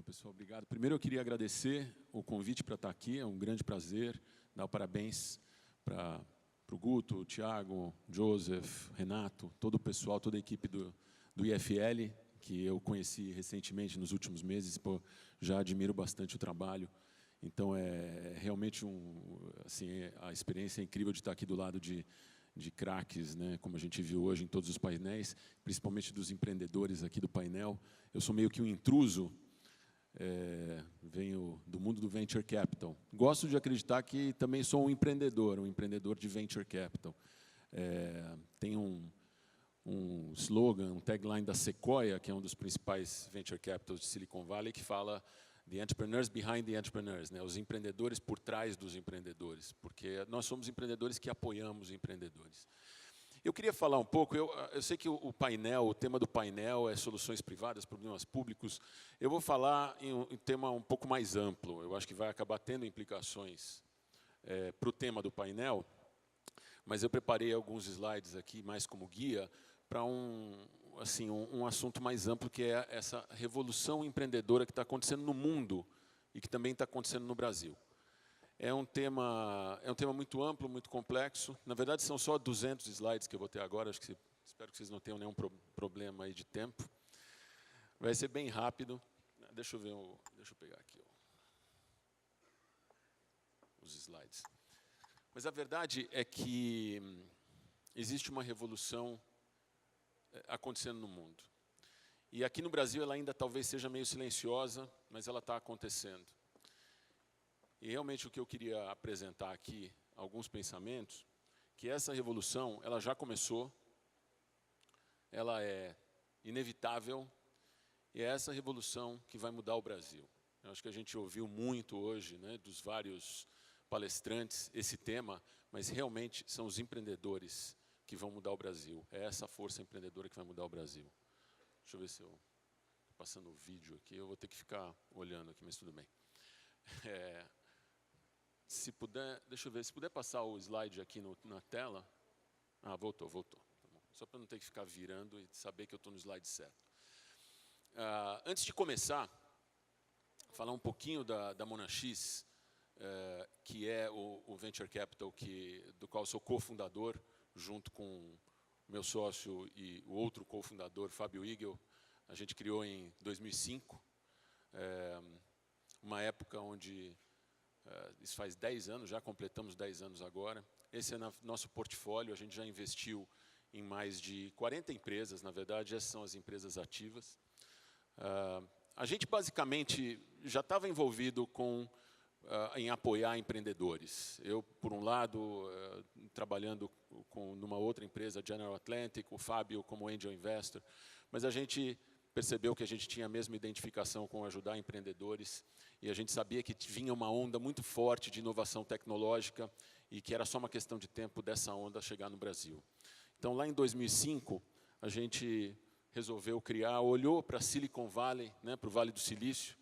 pessoal, obrigado. Primeiro, eu queria agradecer o convite para estar aqui, é um grande prazer, dar parabéns para o Guto, o Thiago, Joseph, Renato, todo o pessoal, toda a equipe do IFL, que eu conheci recentemente, nos últimos meses, pô, já admiro bastante o trabalho. Então, é realmente a experiência é incrível de estar aqui do lado de craques, né, como a gente viu hoje em todos os painéis, principalmente dos empreendedores aqui do painel. Eu sou meio que um intruso, venho do mundo do Venture Capital. Gosto de acreditar que também sou um empreendedor de Venture Capital. Tem um slogan, um tagline da Sequoia, que é um dos principais Venture Capitals de Silicon Valley, que fala The Entrepreneurs Behind the Entrepreneurs, né? Os empreendedores por trás dos empreendedores, porque nós somos empreendedores que apoiamos empreendedores. Eu queria falar um pouco, eu sei que o tema do painel é soluções privadas, problemas públicos. Eu vou falar em um tema um pouco mais amplo, eu acho que vai acabar tendo implicações para o tema do painel, mas eu preparei alguns slides aqui mais como guia para um assunto mais amplo, que é essa revolução empreendedora que está acontecendo no mundo e que também está acontecendo no Brasil. É um tema muito amplo, muito complexo. Na verdade, são só 200 slides que eu vou ter agora. Espero que vocês não tenham nenhum problema aí de tempo. Vai ser bem rápido. Deixa eu pegar aqui os slides. Mas a verdade é que existe uma revolução acontecendo no mundo. E aqui no Brasil ela ainda talvez seja meio silenciosa, mas ela está acontecendo. E realmente o que eu queria apresentar aqui, alguns pensamentos, que essa revolução ela já começou, ela é inevitável, e é essa revolução que vai mudar o Brasil. Eu acho que a gente ouviu muito hoje, né, dos vários palestrantes esse tema, mas realmente são os empreendedores que vão mudar o Brasil. É essa força empreendedora que vai mudar o Brasil. Deixa eu ver se eu estou passando o vídeo aqui, eu vou ter que ficar olhando aqui, mas tudo bem. Se puder, deixa eu ver, se puder passar o slide aqui na tela. Ah, voltou. Tá bom. Só para não ter que ficar virando e saber que eu estou no slide certo. Antes de começar, falar um pouquinho da Monax, que é o Venture Capital do qual sou cofundador, junto com meu sócio e o outro cofundador, Fábio Igel. A gente criou em 2005, uma época onde, isso faz 10 anos, já completamos 10 anos agora. Esse é nosso portfólio, a gente já investiu em mais de 40 empresas, na verdade, essas são as empresas ativas. A gente, basicamente, já estava envolvido em apoiar empreendedores. Eu, por um lado, trabalhando numa outra empresa, General Atlantic, o Fábio como Angel Investor, mas a gente percebeu que a gente tinha a mesma identificação com ajudar empreendedores, e a gente sabia que vinha uma onda muito forte de inovação tecnológica e que era só uma questão de tempo dessa onda chegar no Brasil. Então, lá em 2005, a gente resolveu olhou para Silicon Valley, né, para o Vale do Silício,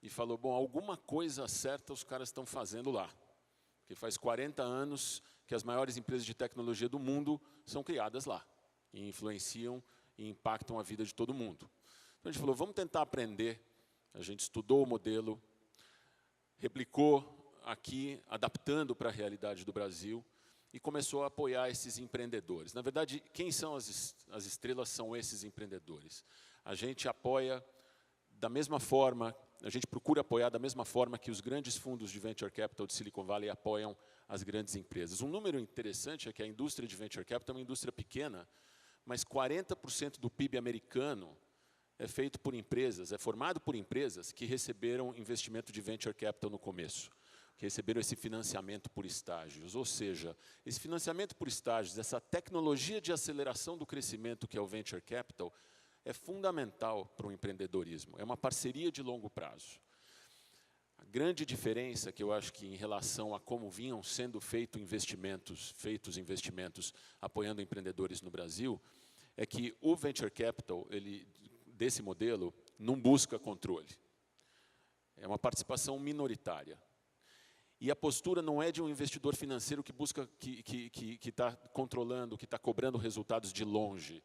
e falou, bom, alguma coisa certa os caras estão fazendo lá. Porque faz 40 anos que as maiores empresas de tecnologia do mundo são criadas lá, e influenciam e impactam a vida de todo mundo. Então, a gente falou, vamos tentar aprender. A gente estudou o modelo, replicou aqui, adaptando para a realidade do Brasil, e começou a apoiar esses empreendedores. Na verdade, quem são as estrelas são esses empreendedores. A gente apoia da mesma forma, a gente procura apoiar da mesma forma que os grandes fundos de Venture Capital de Silicon Valley apoiam as grandes empresas. Um número interessante é que a indústria de Venture Capital é uma indústria pequena, mas 40% do PIB americano é feito por empresas, é formado por empresas que receberam investimento de Venture Capital no começo, que receberam esse financiamento por estágios. Ou seja, esse financiamento por estágios, essa tecnologia de aceleração do crescimento que é o Venture Capital, é fundamental para o empreendedorismo. É uma parceria de longo prazo. A grande diferença que eu acho que em relação a como vinham sendo feitos investimentos apoiando empreendedores no Brasil, é que o Venture Capital, desse modelo, não busca controle. É uma participação minoritária. E a postura não é de um investidor financeiro que busca, que está controlando, que está cobrando resultados de longe.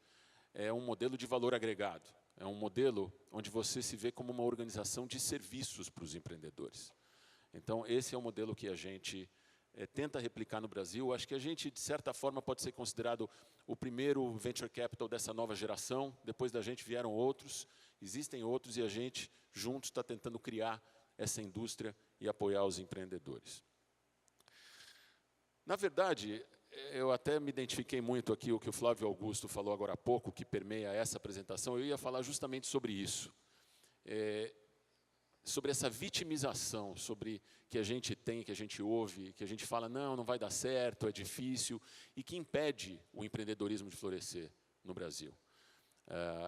é um modelo de valor agregado. É um modelo onde você se vê como uma organização de serviços para os empreendedores. Então, esse é o modelo que a gente tenta replicar no Brasil. Acho que a gente, de certa forma, pode ser considerado o primeiro venture capital dessa nova geração. Depois da gente vieram outros, existem outros, e a gente, juntos, está tentando criar essa indústria e apoiar os empreendedores. Na verdade, eu até me identifiquei muito aqui o que o Flávio Augusto falou agora há pouco, que permeia essa apresentação. Eu ia falar justamente sobre isso, sobre essa vitimização, sobre que a gente tem, que a gente ouve, que a gente fala, não vai dar certo, é difícil, e que impede o empreendedorismo de florescer no Brasil.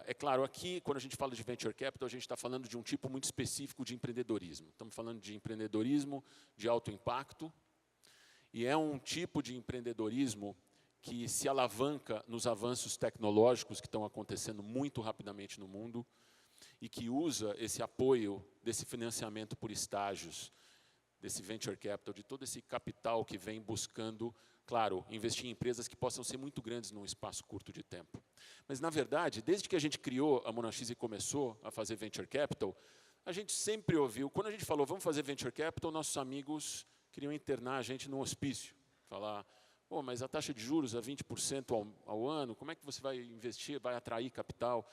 É claro, aqui, quando a gente fala de venture capital, a gente está falando de um tipo muito específico de empreendedorismo. Estamos falando de empreendedorismo de alto impacto, e é um tipo de empreendedorismo que se alavanca nos avanços tecnológicos que estão acontecendo muito rapidamente no mundo e que usa esse apoio desse financiamento por estágios, desse venture capital, de todo esse capital que vem buscando, claro, investir em empresas que possam ser muito grandes num espaço curto de tempo. Mas, na verdade, desde que a gente criou a Monax e começou a fazer venture capital, a gente sempre ouviu, quando a gente falou, vamos fazer venture capital, nossos amigos queriam internar a gente num hospício, falar, oh, mas a taxa de juros é 20% ao ano, como é que você vai investir, vai atrair capital?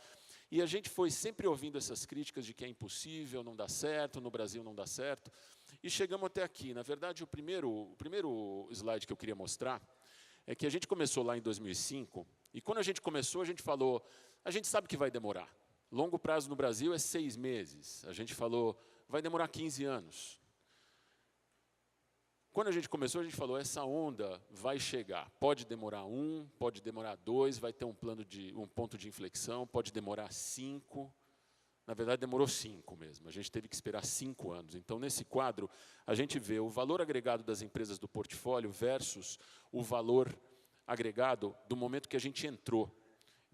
E a gente foi sempre ouvindo essas críticas de que é impossível, não dá certo, no Brasil não dá certo, e chegamos até aqui. Na verdade, o primeiro slide que eu queria mostrar é que a gente começou lá em 2005, e quando a gente começou, a gente falou, a gente sabe que vai demorar. Longo prazo no Brasil é 6 meses. A gente falou, vai demorar 15 anos. Quando a gente começou, a gente falou, essa onda vai chegar. Pode demorar 1, pode demorar 2, vai ter um ponto de inflexão, pode demorar 5. Na verdade, demorou 5 mesmo. A gente teve que esperar 5 anos. Então, nesse quadro, a gente vê o valor agregado das empresas do portfólio versus o valor agregado do momento que a gente entrou.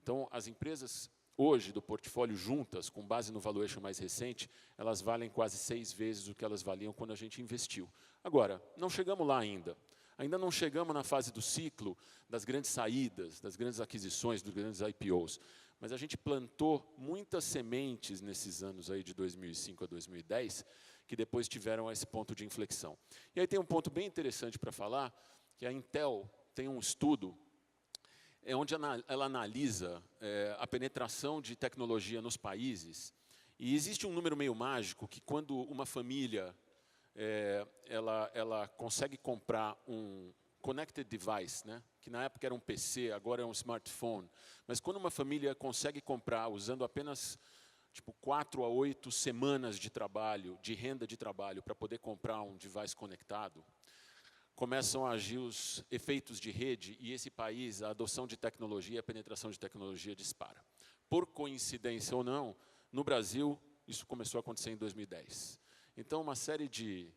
Então, as empresas hoje do portfólio juntas, com base no valuation mais recente, elas valem quase 6 vezes o que elas valiam quando a gente investiu. Agora, não chegamos lá ainda. Ainda não chegamos na fase do ciclo das grandes saídas, das grandes aquisições, dos grandes IPOs. Mas a gente plantou muitas sementes nesses anos aí de 2005 a 2010, que depois tiveram esse ponto de inflexão. E aí tem um ponto bem interessante para falar, que a Intel tem um estudo onde ela analisa a penetração de tecnologia nos países, e existe um número meio mágico que quando uma família ela consegue comprar um connected device, né, que na época era um PC, agora é um smartphone, mas quando uma família consegue comprar usando apenas 4 a 8 semanas de trabalho, de renda de trabalho, para poder comprar um device conectado, começam a agir os efeitos de rede, e esse país, a adoção de tecnologia, a penetração de tecnologia dispara. Por coincidência ou não, no Brasil, isso começou a acontecer em 2010. Então, uma série de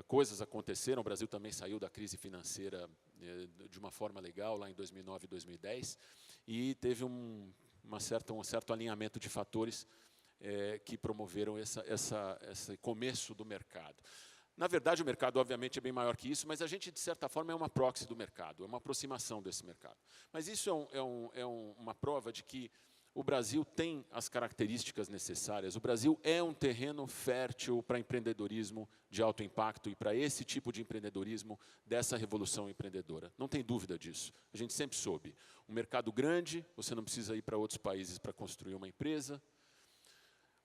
coisas aconteceram, o Brasil também saiu da crise financeira de uma forma legal, lá em 2009 e 2010, e teve um certo alinhamento de fatores que promoveram esse começo do mercado. Na verdade, o mercado, obviamente, é bem maior que isso, mas a gente, de certa forma, é uma proxy do mercado, é uma aproximação desse mercado. Mas isso é uma prova de que o Brasil tem as características necessárias. O Brasil é um terreno fértil para empreendedorismo de alto impacto e para esse tipo de empreendedorismo dessa revolução empreendedora. Não tem dúvida disso. A gente sempre soube. Um mercado grande, você não precisa ir para outros países para construir uma empresa.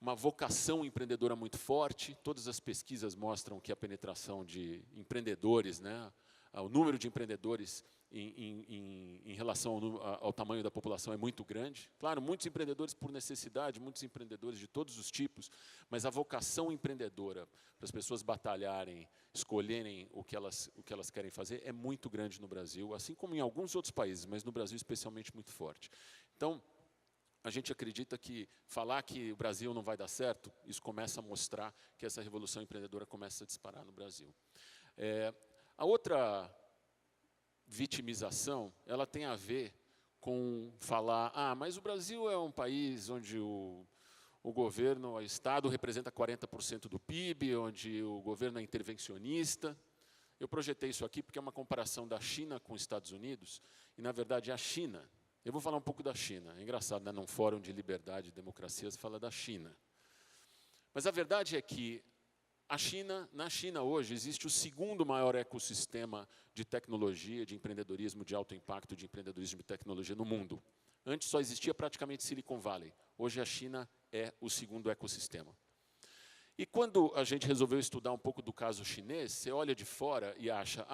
Uma vocação empreendedora muito forte. Todas as pesquisas mostram que a penetração de empreendedores, né, o número de empreendedores em relação ao tamanho da população é muito grande. Claro, muitos empreendedores por necessidade, muitos empreendedores de todos os tipos, mas a vocação empreendedora para as pessoas batalharem, escolherem o que elas querem fazer é muito grande no Brasil, assim como em alguns outros países, mas no Brasil especialmente muito forte. Então, a gente acredita que falar que o Brasil não vai dar certo, isso começa a mostrar que essa revolução empreendedora começa a disparar no Brasil. A outra vitimização, ela tem a ver com falar, mas o Brasil é um país onde o governo, o Estado representa 40% do PIB, onde o governo é intervencionista. Eu projetei isso aqui porque é uma comparação da China com os Estados Unidos, e, na verdade, a China. Eu vou falar um pouco da China. É engraçado, né? Num fórum de liberdade e democracia, se fala da China. Mas a verdade é que na China hoje existe o segundo maior ecossistema de tecnologia, de empreendedorismo de alto impacto, de empreendedorismo de tecnologia no mundo. Antes só existia praticamente Silicon Valley. Hoje a China é o segundo ecossistema. E quando a gente resolveu estudar um pouco do caso chinês, você olha de fora e acha,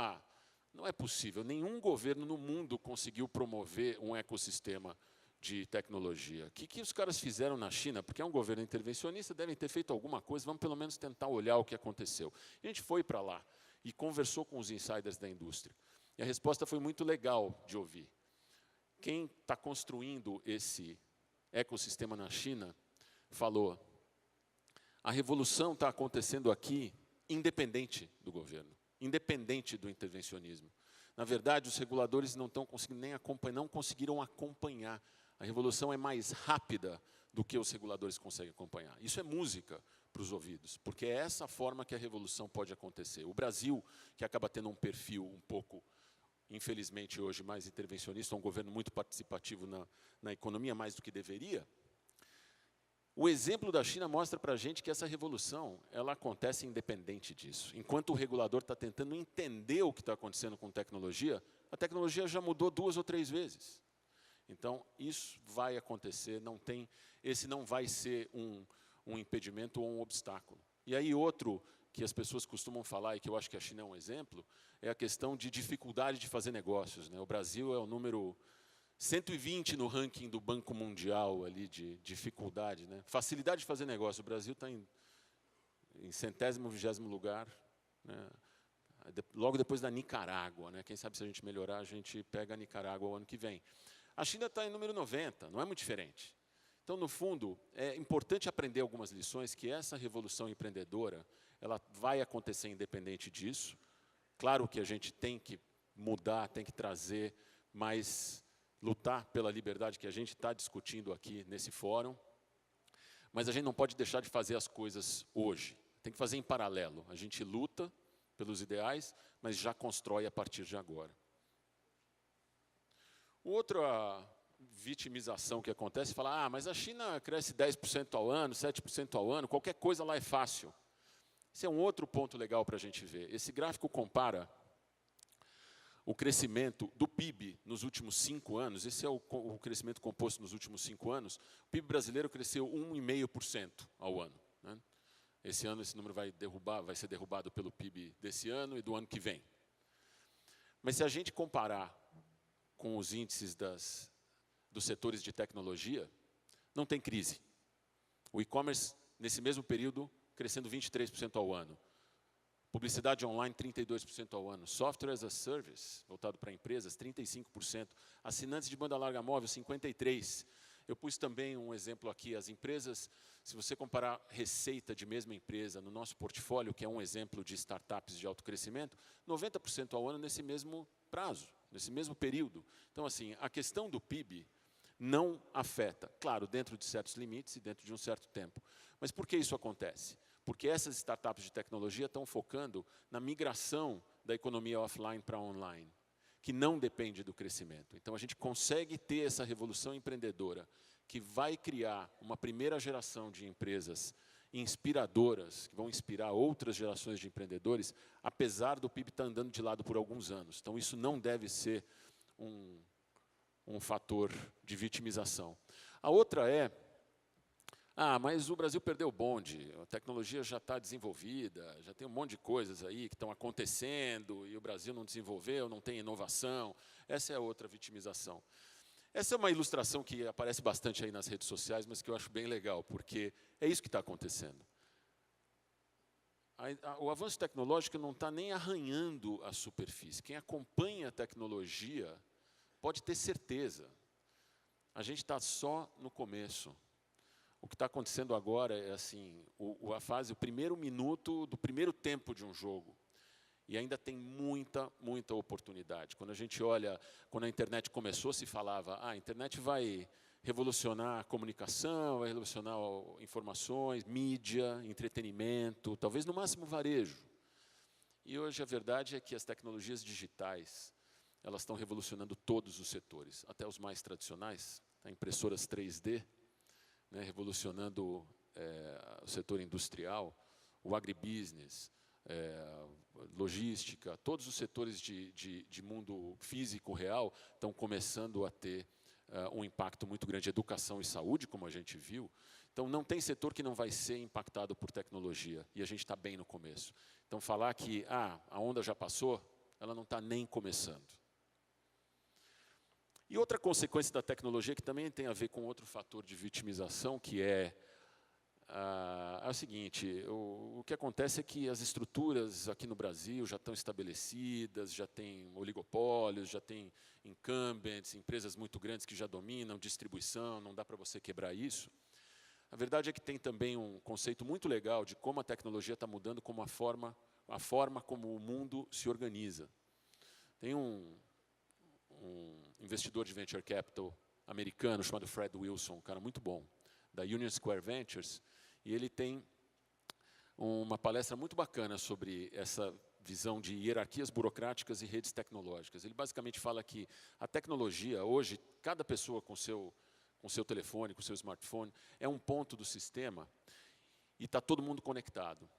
não é possível, nenhum governo no mundo conseguiu promover um ecossistema de tecnologia. O que os caras fizeram na China? Porque é um governo intervencionista, devem ter feito alguma coisa, vamos pelo menos tentar olhar o que aconteceu. A gente foi para lá e conversou com os insiders da indústria. E a resposta foi muito legal de ouvir. Quem está construindo esse ecossistema na China falou: a revolução está acontecendo aqui independente do governo, independente do intervencionismo. Na verdade, os reguladores não estão conseguindo nem acompanhar, não conseguiram acompanhar. A revolução é mais rápida do que os reguladores conseguem acompanhar. Isso é música para os ouvidos, porque é essa forma que a revolução pode acontecer. O Brasil, que acaba tendo um perfil um pouco, infelizmente hoje, mais intervencionista, um governo muito participativo na economia, mais do que deveria. O exemplo da China mostra para a gente que essa revolução ela acontece independente disso. Enquanto o regulador está tentando entender o que está acontecendo com tecnologia, a tecnologia já mudou 2 ou 3 vezes. Então, isso vai acontecer, esse não vai ser um impedimento ou um obstáculo. E aí, outro que as pessoas costumam falar, e que eu acho que a China é um exemplo, é a questão de dificuldade de fazer negócios, né? O Brasil é o número 120 no ranking do Banco Mundial ali de dificuldade, né? Facilidade de fazer negócio. O Brasil está em 100º, 20º lugar, né? Logo depois da Nicarágua, né? Quem sabe se a gente melhorar, a gente pega a Nicarágua o ano que vem. A China está em número 90, não é muito diferente. Então, no fundo, é importante aprender algumas lições, que essa revolução empreendedora ela vai acontecer independente disso. Claro que a gente tem que mudar, tem que trazer mais, lutar pela liberdade que a gente está discutindo aqui nesse fórum, mas a gente não pode deixar de fazer as coisas hoje. Tem que fazer em paralelo. A gente luta pelos ideais, mas já constrói a partir de agora. Outra vitimização que acontece é falar, mas a China cresce 10% ao ano, 7% ao ano, qualquer coisa lá é fácil. Esse é um outro ponto legal para a gente ver. Esse gráfico compara o crescimento do PIB nos últimos 5 anos, esse é o crescimento composto nos últimos 5 anos, o PIB brasileiro cresceu 1,5% ao ano, né? Esse ano esse número vai ser derrubado pelo PIB desse ano e do ano que vem. Mas se a gente comparar com os índices dos setores de tecnologia, não tem crise. O e-commerce, nesse mesmo período, crescendo 23% ao ano. Publicidade online, 32% ao ano. Software as a service, voltado para empresas, 35%. Assinantes de banda larga móvel, 53%. Eu pus também um exemplo aqui. As empresas, se você comparar receita de mesma empresa no nosso portfólio, que é um exemplo de startups de alto crescimento, 90% ao ano nesse mesmo prazo, nesse mesmo período. Então, assim, a questão do PIB não afeta, claro, dentro de certos limites e dentro de um certo tempo. Mas por que isso acontece? Porque essas startups de tecnologia estão focando na migração da economia offline para online, que não depende do crescimento. Então, a gente consegue ter essa revolução empreendedora, que vai criar uma primeira geração de empresas inspiradoras, que vão inspirar outras gerações de empreendedores, apesar do PIB estar andando de lado por alguns anos. Então, isso não deve ser um fator de vitimização. A outra é, mas o Brasil perdeu o bonde, a tecnologia já está desenvolvida, já tem um monte de coisas aí que estão acontecendo, e o Brasil não desenvolveu, não tem inovação. Essa é a outra vitimização. Essa é uma ilustração que aparece bastante aí nas redes sociais, mas que eu acho bem legal, porque é isso que está acontecendo. O avanço tecnológico não está nem arranhando a superfície. Quem acompanha a tecnologia pode ter certeza. A gente está só no começo. O que está acontecendo agora é assim, o primeiro minuto do primeiro tempo de um jogo. E ainda tem muita, muita oportunidade. Quando a gente olha, quando a internet começou, se falava, a internet vai revolucionar a comunicação, vai revolucionar informações, mídia, entretenimento, talvez no máximo varejo. E hoje a verdade é que as tecnologias digitais, elas estão revolucionando todos os setores, até os mais tradicionais, impressoras 3D, né, revolucionando o setor industrial, o agribusiness, logística, todos os setores de mundo físico real estão começando a ter um impacto muito grande. Educação e saúde, como a gente viu. Então, não tem setor que não vai ser impactado por tecnologia, e a gente está bem no começo. Então, falar que a onda já passou, ela não está nem começando. E outra consequência da tecnologia, que também tem a ver com outro fator de vitimização, que é o seguinte, o que acontece é que as estruturas aqui no Brasil já estão estabelecidas, já tem oligopólios, já tem incumbents, empresas muito grandes que já dominam, distribuição, não dá para você quebrar isso. A verdade é que tem também um conceito muito legal de como a tecnologia está mudando como a forma como o mundo se organiza. Tem um investidor de venture capital americano chamado Fred Wilson, um cara muito bom, da Union Square Ventures, e ele tem uma palestra muito bacana sobre essa visão de hierarquias burocráticas e redes tecnológicas. Ele basicamente fala que a tecnologia, hoje, cada pessoa com seu telefone, com seu smartphone, é um ponto do sistema e está todo mundo conectado.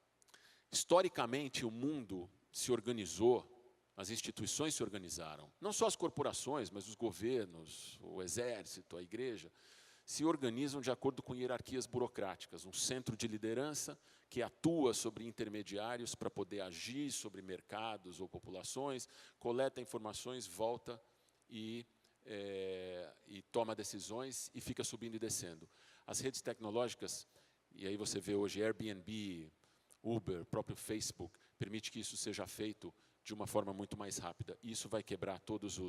Historicamente, o mundo se organizou, as instituições se organizaram. Não só as corporações, mas os governos, o exército, a igreja, se organizam de acordo com hierarquias burocráticas, um centro de liderança que atua sobre intermediários para poder agir sobre mercados ou populações, coleta informações, volta e toma decisões e fica subindo e descendo. As redes tecnológicas, e aí você vê hoje Airbnb, Uber, próprio Facebook, permite que isso seja feito de uma forma muito mais rápida. Isso vai quebrar todos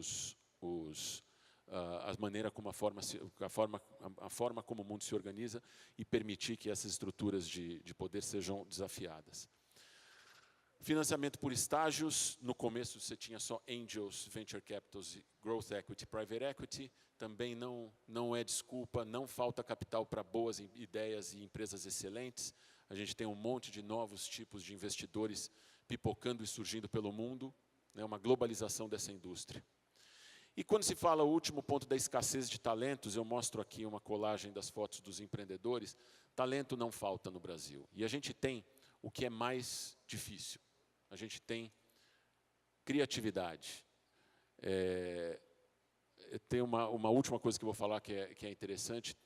a maneira como a forma como o mundo se organiza e permitir que essas estruturas de poder sejam desafiadas. Financiamento por estágios. No começo você tinha só angels, venture capitals, growth equity, private equity. Também não é desculpa, não falta capital para boas ideias e empresas excelentes. A gente tem um monte de novos tipos de investidores pipocando e surgindo pelo mundo, né, uma globalização dessa indústria. E quando se fala o último ponto da escassez de talentos, eu mostro aqui uma colagem das fotos dos empreendedores, talento não falta no Brasil. E a gente tem o que é mais difícil. A gente tem criatividade. Tem uma última coisa que eu vou falar que é interessante.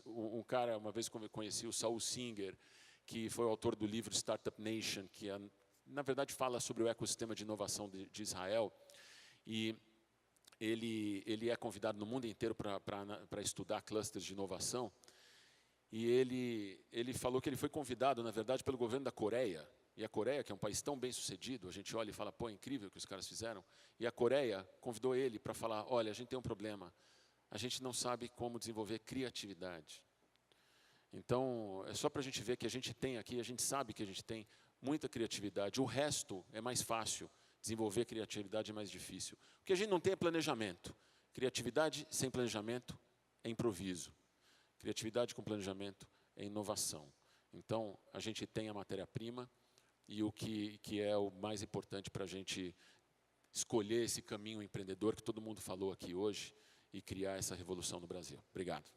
Um cara, uma vez conheci o Saul Singer, que foi o autor do livro Startup Nation, que na verdade fala sobre o ecossistema de inovação de Israel. E ele é convidado no mundo inteiro para estudar clusters de inovação. E ele falou que ele foi convidado, na verdade, pelo governo da Coreia. E a Coreia, que é um país tão bem sucedido, a gente olha e fala, pô, é incrível o que os caras fizeram. E a Coreia convidou ele para falar, olha, a gente tem um problema. A gente não sabe como desenvolver criatividade. Então, é só para a gente ver que a gente tem aqui, a gente sabe que a gente tem muita criatividade. O resto é mais fácil. Desenvolver criatividade é mais difícil. O que a gente não tem é planejamento. Criatividade sem planejamento é improviso. Criatividade com planejamento é inovação. Então, a gente tem a matéria-prima e o que é o mais importante para a gente escolher esse caminho empreendedor que todo mundo falou aqui hoje e criar essa revolução no Brasil. Obrigado.